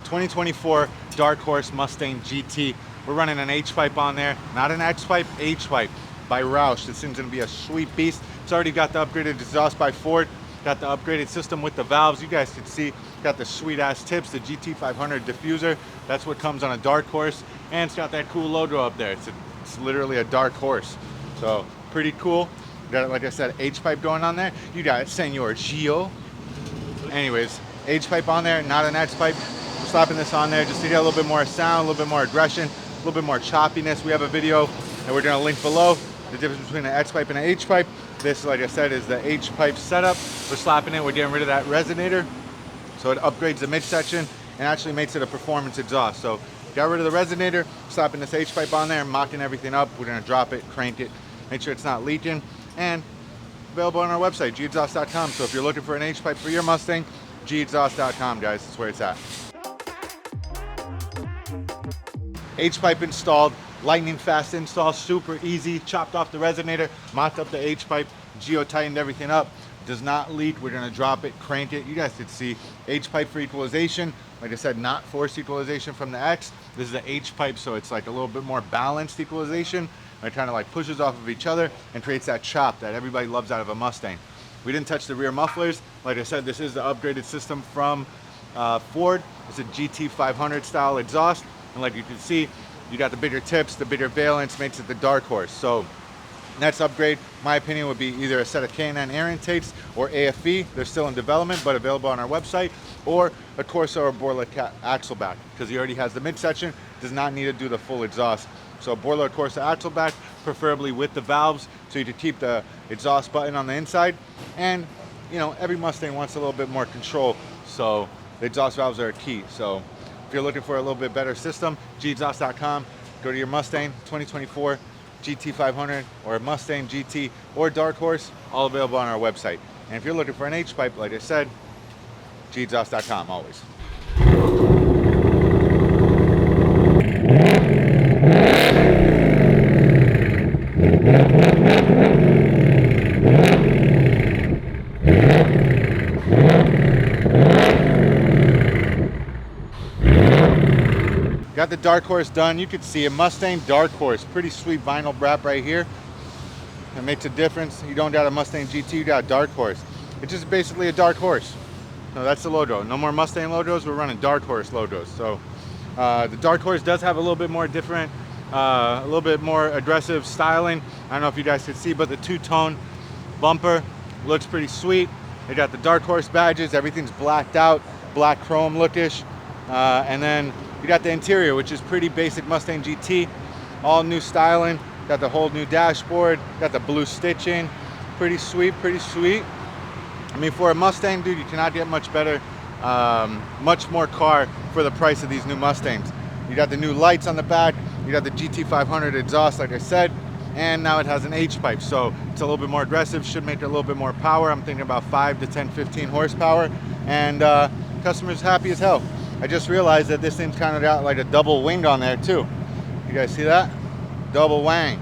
2024 Dark Horse Mustang GT. We're running an H-pipe on there, not an X-pipe, H-pipe by Roush. This thing's gonna be a sweet beast. It's already got the upgraded exhaust by Ford, got the upgraded system with the valves. You guys can see, got the sweet ass tips, the GT500 diffuser. That's what comes on a Dark Horse. And it's got that cool logo up there. It's literally a Dark Horse. So pretty cool. Got, like I said, H-pipe going on there. You got Senor Gio. Anyways, H-pipe on there, not an X-pipe. We're slapping this on there just to get a little bit more sound, a little bit more aggression, a little bit more choppiness. We have a video that we're gonna link below. The difference between an X-pipe and an H-pipe. This, like I said, is the H-pipe setup. We're slapping it, we're getting rid of that resonator. So it upgrades the midsection and actually makes it a performance exhaust. So got rid of the resonator, slapping this H-pipe on there, mocking everything up. We're gonna drop it, crank it, make sure it's not leaking. And available on our website, gexhaust.com. So if you're looking for an H-pipe for your Mustang, gexhaust.com, guys, that's where it's at. H-pipe installed, lightning fast install, super easy. Chopped off the resonator, mocked up the H-pipe, geo-tightened everything up. Does not leak. We're gonna drop it, crank it. You guys could see H-pipe for equalization. Like I said, not forced equalization from the X. This is the H-pipe, so it's like a little bit more balanced equalization. It kind of like pushes off of each other and creates that chop that everybody loves out of a Mustang. We didn't touch the rear mufflers. Like I said, this is the upgraded system from Ford. It's a GT500 style exhaust. And like you can see, you got the bigger tips, the bigger valence, makes it the Dark Horse. So next upgrade, my opinion, would be either a set of K&N air intakes or AFV. They're still in development, but available on our website, or a Corsa or Borla axle back, because he already has the midsection, does not need to do the full exhaust. So Borla or Corsa axle back, preferably with the valves, so you can keep the exhaust button on the inside. And you know, every Mustang wants a little bit more control, so the exhaust valves are a key. So if you're looking for a little bit better system, gexhaust.com, go to your Mustang 2024 GT500 or Mustang GT or Dark Horse, all available on our website. And if you're looking for an H-pipe, like I said, gexhaust.com always. Got the Dark Horse done. You can see a Mustang Dark Horse. Pretty sweet vinyl wrap right here. It makes a difference. You don't got a Mustang GT, you got a Dark Horse. It's just basically a Dark Horse. So that's the logo. No more Mustang logos, we're running Dark Horse logos. So the Dark Horse does have a little bit more different, a little bit more aggressive styling. I don't know if you guys can see, but the two-tone bumper looks pretty sweet. They got the Dark Horse badges, everything's blacked out, black chrome lookish. And then you got the interior, which is pretty basic Mustang GT, all new styling. Got the whole new dashboard, got the blue stitching. Pretty sweet, pretty sweet. I mean, for a Mustang, dude, you cannot get much better, much more car for the price of these new Mustangs. You got the new lights on the back, you got the GT500 exhaust, like I said, and now it has an H-pipe, so it's a little bit more aggressive, should make it a little bit more power. I'm thinking about 5 to 10, 15 horsepower, and customers happy as hell. I just realized that this thing's kind of got like a double wing on there too. You guys see that? Double wang.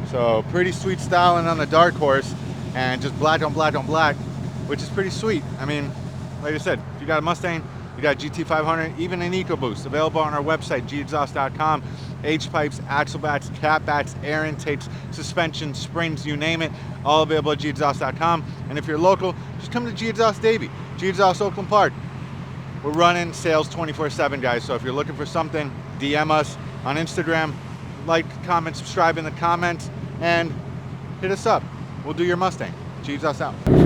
So pretty sweet styling on the Dark Horse, and just black on black on black, which is pretty sweet. I mean, like I said, if you got a Mustang, you got GT500, even an EcoBoost, available on our website, gexhaust.com. H-pipes, axle backs, cat backs, air intakes, suspension, springs, you name it, all available at gexhaust.com. And if you're local, just come to Gexhaust Davie, Gexhaust Oakland Park. We're running sales 24/7, guys. So if you're looking for something, DM us on Instagram, like, comment, subscribe in the comments, and hit us up. We'll do your Mustang. Gexhaust out.